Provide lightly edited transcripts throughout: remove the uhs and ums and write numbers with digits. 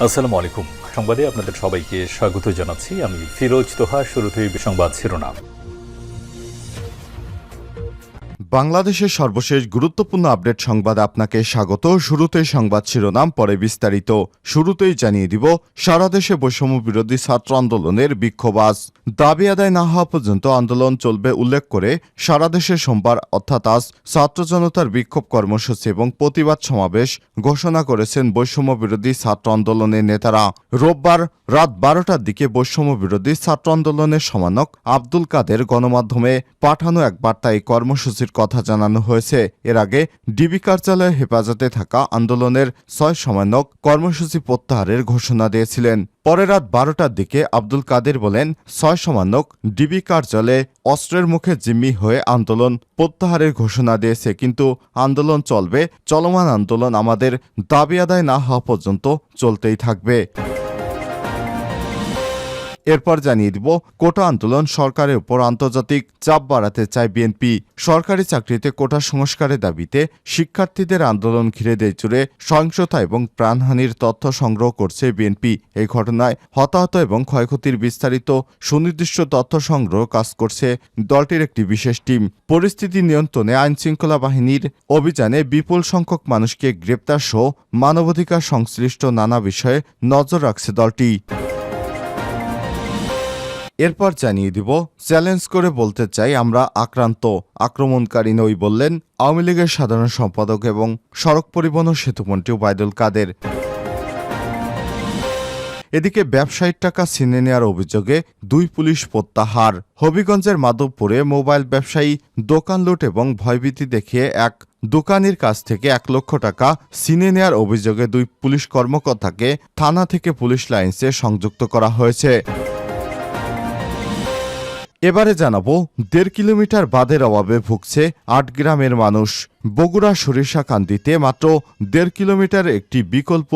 আসসালামু আলাইকুম। সংবাদে আপনাদের সবাইকে স্বাগত জানাচ্ছি। আমি ফিরোজ তোহা। শুরুতেই সংবাদ শিরোনাম। বাংলাদেশের সর্বশেষ গুরুত্বপূর্ণ আপডেট সংবাদে আপনাকে স্বাগত। শুরুতেই সংবাদ শিরোনাম, পরে বিস্তারিত। শুরুতেই জানিয়ে দিব, সারা দেশে বৈষম্য বিরোধী ছাত্র আন্দোলনের বিক্ষোভ আজ। দাবি আদায় না হওয়া পর্যন্ত আন্দোলন চলবে উল্লেখ করে সারা দেশে সোমবার অর্থাৎ আজ ছাত্র জনতার বিক্ষোভ কর্মসূচি এবং প্রতিবাদ সমাবেশ ঘোষণা করেছেন বৈষম্য বিরোধী ছাত্র আন্দোলনের নেতারা। রোববার রাত 12টার দিকে বৈষম্য বিরোধী ছাত্র আন্দোলনের সমন্বয়ক আব্দুল কাদের গণমাধ্যমে পাঠানো এক বার্তায় কর্মসূচির কথা জানানো হয়েছে। এর আগে ডিবি কার্যালয়ে হেফাজতে থাকা আন্দোলনের 6 সমন্বয়ক কর্মসূচি প্রত্যাহারের ঘোষণা দিয়েছিলেন। পরে রাত 12টার দিকে আব্দুল কাদের বলেন, 6 সমন্বয়ক ডিবি কার্যালয়ে অস্ত্রের মুখে জিম্মি হয়ে আন্দোলন প্রত্যাহারের ঘোষণা দিয়েছে, কিন্তু আন্দোলন চলবে। চলমান আন্দোলন আমাদের দাবি আদায় না হওয়া পর্যন্ত চলতেই থাকবে। এরপর জানিয়ে দিব, কোটা আন্দোলন সরকারের উপর আন্তর্জাতিক চাপ বাড়াতে চায় বিএনপি। সরকারি চাকরিতে কোটা সংস্কারের দাবিতে শিক্ষার্থীদের আন্দোলন ঘিরে দেশজুড়ে সহিংসতা এবং প্রাণহানির তথ্য সংগ্রহ করছে বিএনপি। এই ঘটনায় হতাহত এবং ক্ষয়ক্ষতির বিস্তারিত সুনির্দিষ্ট তথ্য সংগ্রহ কাজ করছে দলটির একটি বিশেষ টিম। পরিস্থিতি নিয়ন্ত্রণে আইনশৃঙ্খলা বাহিনীর অভিযানে বিপুল সংখ্যক মানুষকে গ্রেপ্তার সহ মানবাধিকার সংশ্লিষ্ট নানা বিষয়ে নজর রাখছে দলটি। এরপর জানিয়ে দিব, চ্যালেঞ্জ করে বলতে চাই আমরা আক্রান্ত, আক্রমণকারী নই বললেন আওয়ামী লীগের সাধারণ সম্পাদক এবং সড়ক পরিবহন ও সেতুমন্ত্রী ওবায়দুল কাদের। এদিকে ব্যবসায়ীর টাকা ছিনিয়ে নেওয়ার অভিযোগে 2 পুলিশ প্রত্যাহার। হবিগঞ্জের মাধবপুরে মোবাইল ব্যবসায়ী দোকান লুট এবং ভয়ভীতি দেখিয়ে এক দোকানির কাছ থেকে 1 লক্ষ টাকা ছিনিয়ে নেওয়ার অভিযোগে 2 পুলিশ কর্মকর্তাকে থানা থেকে পুলিশ লাইন্সে সংযুক্ত করা হয়েছে। এবারে জানাবো, 1.5 কিলোমিটার বাঁধের অভাবে ভুগছে 8 গ্রামের মানুষ। বগুড়া সরিষাকান্দিতে মাত্র 1.5 কিলোমিটার একটি বিকল্প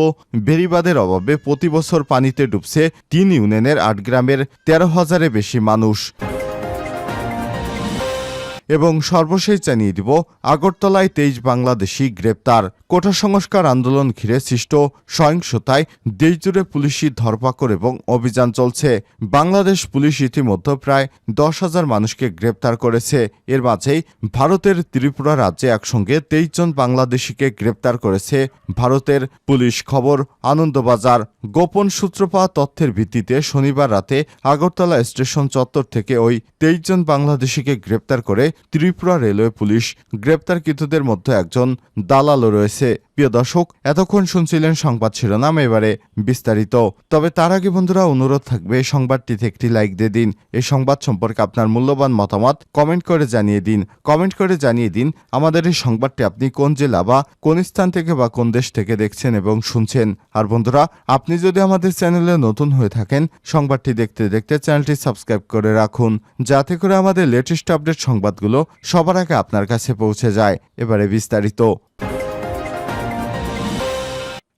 বেড়িবাঁধের অভাবে প্রতি বছর পানিতে ডুবছে 3 ইউনিয়নের 8 গ্রামের 13,000-এর বেশি মানুষ। এবং সর্বশেষ জানিয়ে দিব, আগরতলায় 23 বাংলাদেশি গ্রেপ্তার। কোটা সংস্কার আন্দোলন ঘিরে সৃষ্ট সহিংসতায় দেশজুড়ে পুলিশি ধরপাকড় এবং অভিযান চলছে। বাংলাদেশ পুলিশ ইতিমধ্যে প্রায় 10,000 মানুষকে গ্রেপ্তার করেছে। এর মাঝেই ভারতের ত্রিপুরা রাজ্যে একসঙ্গে 23 জন বাংলাদেশিকে গ্রেপ্তার করেছে ভারতের পুলিশ। খবর আনন্দবাজার। গোপন সূত্র পাওয়া তথ্যের ভিত্তিতে শনিবার রাতে আগরতলা স্টেশন চত্বর থেকে ওই 23 জন বাংলাদেশিকে গ্রেপ্তার করে ত্রিপুরা রেলওয়ে পুলিশ। গ্রেপ্তারকৃতদের মধ্যে একজন দালালও রয়েছে। প্রিয় দর্শক, এতক্ষণ শুনছিলেন সংবাদ শিরোনাম, এবারে বিস্তারিত। তবে তার আগে বন্ধুরা, অনুরোধ থাকবে সংবাদটিতে একটি লাইক দিয়ে দিন। এই সংবাদ সম্পর্কে আপনার মূল্যবান মতামত কমেন্ট করে জানিয়ে দিন। কমেন্ট করে জানিয়ে দিন আমাদের এই সংবাদটি আপনি কোন জেলা বা কোন স্থান থেকে বা কোন দেশ থেকে দেখছেন এবং শুনছেন। আর বন্ধুরা, আপনি যদি আমাদের চ্যানেলে নতুন হয়ে থাকেন, সংবাদটি দেখতে দেখতে চ্যানেলটি সাবস্ক্রাইব করে রাখুন, যাতে করে আমাদের লেটেস্ট আপডেট সংবাদগুলো সবার আগে আপনার কাছে পৌঁছে যায়। এবারে বিস্তারিত।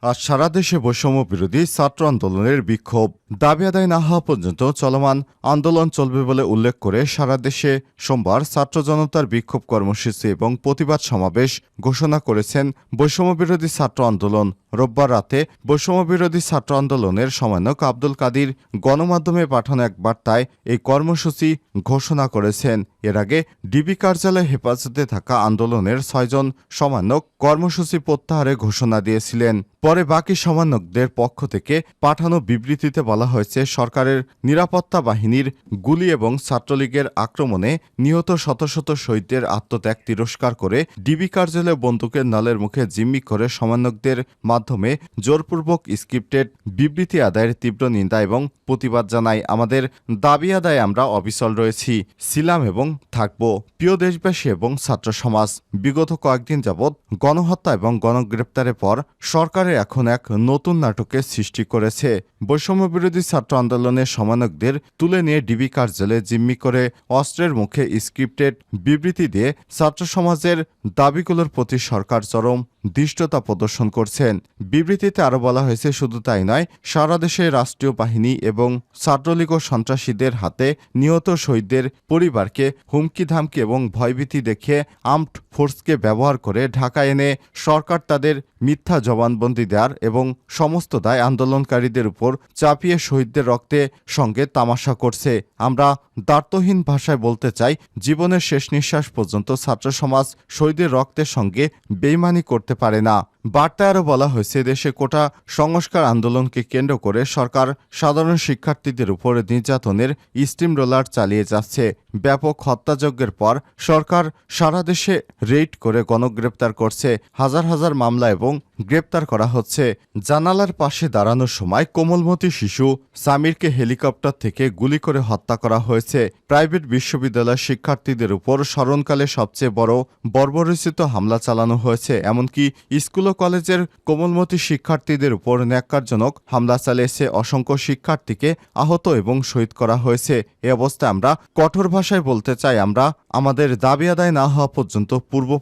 আজ সারা দেশে বৈষম্য বিরোধী ছাত্র আন্দোলনের বিক্ষোভ। দাবি আদায় না হওয়া পর্যন্ত চলমান আন্দোলন চলবে বলে উল্লেখ করে সারা দেশে সোমবার ছাত্র জনতার বিক্ষোভ কর্মসূচি এবং প্রতিবাদ সমাবেশ ঘোষণা করেছেন বৈষম্য বিরোধী ছাত্র আন্দোলন। রোববার রাতে বৈষম্য বিরোধী ছাত্র আন্দোলনের সমন্বয়ক আব্দুল কাদের গণমাধ্যমে পাঠানো এক বার্তায় এই কর্মসূচি ঘোষণা করেছেন। এর আগে ডিবি কার্যালয়ে হেফাজতে থাকা আন্দোলনের 6 জন সমন্বয়ক কর্মসূচি প্রত্যাহারের ঘোষণা দিয়েছিলেন। পরে বাকি সমন্বয়কদের পক্ষ থেকে পাঠানো বিবৃতিতে বলা হয়েছে, সরকারের নিরাপত্তা বাহিনীর গুলি এবং ছাত্রলীগের আক্রমণে নিহত শত শত শহীদদের আত্মত্যাগ তিরস্কার করে ডিবি কার্যালয়ে বন্দুকের নলের মুখে জিম্মি করে সমন্বয়কদের মাধ্যমে জোরপূর্বক স্ক্রিপ্টেড বিবৃতি আদায়ের তীব্র নিন্দা এবং প্রতিবাদ জানাই। আমাদের দাবি আদায়ে আমরা অবিচল রয়েছি, ছিলাম এবং থাকব। প্রিয় দেশবাসী এবং ছাত্র সমাজ, বিগত কয়েকদিন যাবৎ গণহত্যা এবং গণগ্রেপ্তারের পর সরকারের এখন এক নতুন নাটকের সৃষ্টি করেছে। বৈষম্য বিরোধী ছাত্র আন্দোলনের সমন্বয়কদের তুলে নিয়ে ডিবি কার্যালয়ে জিম্মি করে অস্ত্রের মুখে স্ক্রিপ্টেড বিবৃতি দিয়ে ছাত্র সমাজের দাবিগুলোর প্রতি সরকার চরম ধৃষ্টতা প্রদর্শন করছেন। বিবৃতিতে আরও বলা হয়েছে, শুধু তাই নয়, সারা দেশে রাষ্ট্রীয় বাহিনী এবং ছাত্রলীগ ও সন্ত্রাসীদের হাতে নিহত শহীদদের পরিবারকে হুমকি ধামকি এবং ভয়ভীতি দেখিয়ে আর্মড ফোর্সকে ব্যবহার করে ঢাকা এনে সরকার তাদের মিথ্যা জবানবন্দি দেওয়ার এবং সমস্ত দায় আন্দোলনকারীদের উপর চাপিয়ে শহীদদের রক্তে সঙ্গে তামাশা করছে। আমরা দ্বার্থহীন ভাষায় বলতে চাই, জীবনের শেষ নিঃশ্বাস পর্যন্ত ছাত্র সমাজ শহীদের রক্তের সঙ্গে বেইমানি করতে পারে না। বার্তায় আরও বলা হয়েছে, দেশে কোটা সংস্কার আন্দোলনকে কেন্দ্র করে সরকার সাধারণ শিক্ষার্থীদের উপর নির্যাতনের স্টিম রোলার চালিয়ে যাচ্ছে। ব্যাপক হত্যাযজ্ঞের পর সরকার সারা দেশে রেইড করে গণগ্রেপ্তার করছে। হাজার হাজার মামলা এবং গ্রেপ্তার করা হচ্ছে। জানালার পাশে দাঁড়ানোর সময় কোমলমতি শিশু সামিরকে হেলিকপ্টার থেকে গুলি করে হত্যা করা হয়েছে। প্রাইভেট বিশ্ববিদ্যালয়ের শিক্ষার্থীদের উপর স্মরণকালে সবচেয়ে বড় বর্বরোচিত হামলা চালানো হয়েছে। এমনকি স্কুল ও কলেজের কোমলমতি শিক্ষার্থীদের উপর ন্যাক্কারজনক হামলা চালিয়েছে। অসংখ্য শিক্ষার্থীকে আহত এবং শহীদ করা হয়েছে। এ অবস্থায় আমরা কঠোর ভাষায় বলতে চাই, আমরা আমাদের দাবি আদায় না হওয়া পর্যন্ত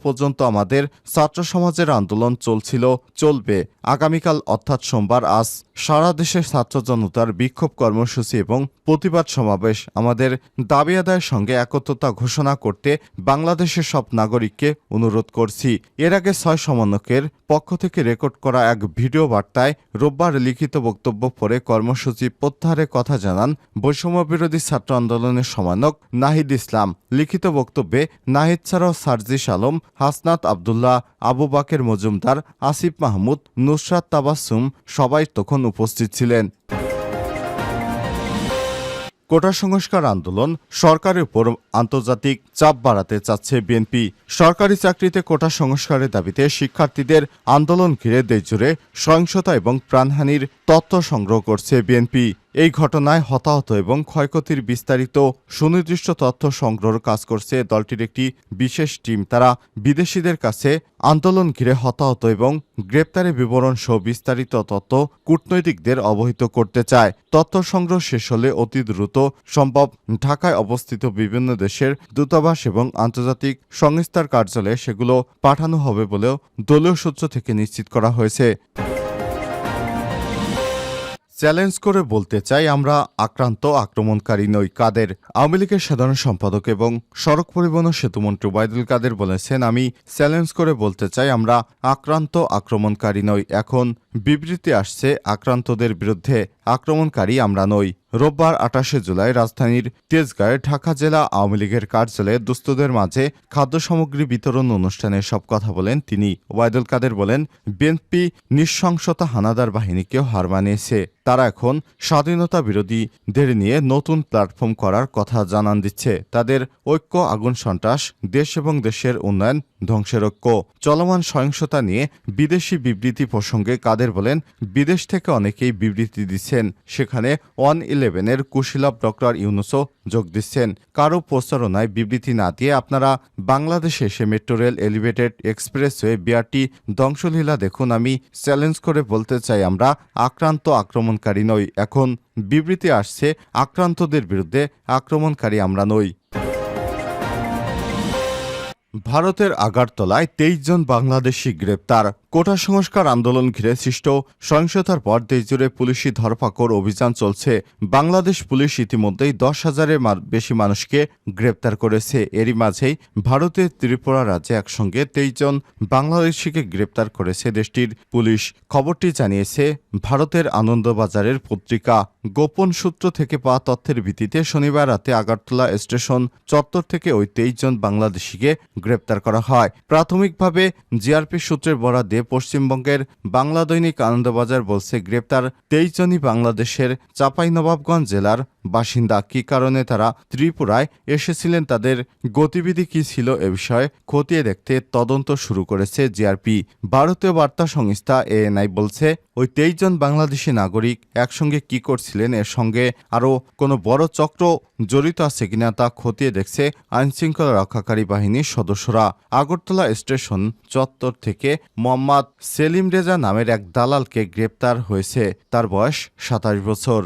পর্যন্ত আমাদের ছাত্র সমাজের আন্দোলন চলছিল, চলবে। আগামীকাল অর্থাৎ সোমবার আজ সারা দেশের ছাত্র জনতার বিক্ষোভ কর্মসূচি এবং প্রতিবাদ সমাবেশ। আমাদের দাবি আদায়ের সঙ্গে একত্রতা ঘোষণা করতে বাংলাদেশের সব নাগরিককে অনুরোধ করছি। এর আগে 6 সমন্বয়কের পক্ষ থেকে রেকর্ড করা এক ভিডিও বার্তায় রোববার লিখিত বক্তব্য পড়ে কর্মসূচি প্রত্যাহারের কথা জানান বৈষম্যবিরোধী ছাত্র আন্দোলনের সমন্বয়ক নাহিদ ইসলাম। লিখিত বক্তব্যে নাহিদ ছাড়াও সার্জিস আলম, হাসনাত আবদুল্লাহ, আবু বাকের মজুমদার, আসিফ মাহমুদ, নুসরাত তাবাসসুম সবাই তখন উপস্থিত ছিলেন। কোটা সংস্কার আন্দোলন, সরকারের উপর আন্তর্জাতিক চাপ বাড়াতে চাচ্ছে বিএনপি। সরকারি চাকরিতে কোটা সংস্কারের দাবিতে শিক্ষার্থীদের আন্দোলন ঘিরে দেশজুড়ে সহিংসতা এবং প্রাণহানির তথ্য সংগ্রহ করছে বিএনপি। এই ঘটনায় হতাহত এবং ক্ষয়ক্ষতির বিস্তারিত সুনির্দিষ্ট তথ্য সংগ্রহের কাজ করছে দলটির একটি বিশেষ টিম। তারা বিদেশিদের কাছে আন্দোলন ঘিরে হতাহত এবং গ্রেপ্তারের বিবরণ সহ বিস্তারিত তথ্য কূটনৈতিকদের অবহিত করতে চায়। তথ্য সংগ্রহ শেষ হলে অতি দ্রুত সম্ভব ঢাকায় অবস্থিত বিভিন্ন দেশের দূতাবাস এবং আন্তর্জাতিক সংস্থার কার্যালয়ে সেগুলো পাঠানো হবে বলেও দলীয় সূত্র থেকে নিশ্চিত করা হয়েছে। চ্যালেঞ্জ করে বলতে চাই, আমরা আক্রান্ত, আক্রমণকারী নই। কাদের? আওয়ামী লীগের সাধারণ সম্পাদক এবং সড়ক পরিবহন ও সেতুমন্ত্রী ওবায়দুল কাদের বলেছেন, আমি চ্যালেঞ্জ করে বলতে চাই, আমরা আক্রান্ত, আক্রমণকারী নই। এখন বিবৃতি আসছে আক্রান্তদের বিরুদ্ধে, আক্রমণকারী আমরা নই। রোববার 28শে জুলাই রাজধানীর তেজগাঁয়ে ঢাকা জেলা আওয়ামী লীগের কার্যালয়ে দুস্থদের মাঝে খাদ্য সামগ্রী বিতরণ অনুষ্ঠানে সব কথা বলেন তিনি। ওবায়দুল কাদের বলেন, বিএনপি নৃশংসতা হানাদার বাহিনীকেও হার মানিয়েছে। তারা এখন স্বাধীনতা বিরোধীদের নিয়ে নতুন প্ল্যাটফর্ম করার কথা জানান দিচ্ছে। তাদের ঐক্য, আগুন সন্ত্রাস, দেশ এবং দেশের উন্নয়ন ধ্বংসের ঐক্য। চলমান সহিংসতা নিয়ে বিদেশি বিবৃতি প্রসঙ্গে কাদের বলেন, বিদেশ থেকে অনেকেই বিবৃতি দিচ্ছেন, সেখানে 111-এর কুশীলভ ডক্টর ইউনুসও যোগ দিচ্ছেন। কারো প্রচারণায় বিবৃতি না দিয়ে আপনারা বাংলাদেশে এসে metro rail, elevated, expressway, BRT ধ্বংসলীলা দেখুন। আমি চ্যালেঞ্জ করে বলতে চাই, আমরা আক্রান্ত, আক্রমণকারী নই। এখন বিবৃতি আসছে আক্রান্তদের বিরুদ্ধে, আক্রমণকারী আমরা নই। ভারতের আগারতলায় 23 জন বাংলাদেশি গ্রেপ্তার। কোটা সংস্কার আন্দোলন ঘিরে সৃষ্ট সহিংসতার পর দেশজুড়ে পুলিশি ধরপাকড় অভিযান চলছে। বাংলাদেশ পুলিশ ইতিমধ্যেই 10,000-এর বেশি মানুষকে গ্রেপ্তার করেছে। এরই মাঝেই ভারতের ত্রিপুরা রাজ্যে একসঙ্গে 23 জন বাংলাদেশিকে গ্রেপ্তার করেছে দেশটির পুলিশ। খবরটি জানিয়েছে ভারতের আনন্দবাজারের পত্রিকা। গোপন সূত্র থেকে পাওয়া তথ্যের ভিত্তিতে শনিবার রাতে আগরতলা স্টেশন চত্বর থেকে ওই 23 জন বাংলাদেশিকে গ্রেপ্তার করা হয়। প্রাথমিকভাবে জিআরপি সূত্রের বরাত দিয়ে পশ্চিমবঙ্গের বাংলা দৈনিক আনন্দবাজার বলছে, গ্রেপ্তার 23 জনই বাংলাদেশের চাঁপাইনবাবগঞ্জ জেলার বাসিন্দা। কী কারণে তারা ত্রিপুরায় এসেছিলেন, তাদের গতিবিধি কী ছিল, এ বিষয়ে খতিয়ে দেখতে তদন্ত শুরু করেছে জিআরপি। ভারতীয় বার্তা সংস্থা এএনআই বলছে, ওই 23 জন বাংলাদেশি নাগরিক একসঙ্গে কি করছিলেন, এর সঙ্গে আরও কোনো বড় চক্র জড়িত আছে কিনা তা খতিয়ে দেখছে আইনশৃঙ্খলা রক্ষাকারী বাহিনীর সদস্যরা। আগরতলা স্টেশন চত্বর থেকে মোহাম্মদ সেলিম রেজা নামের এক দালালকে গ্রেপ্তার হয়েছে। তার বয়স 27 বছর।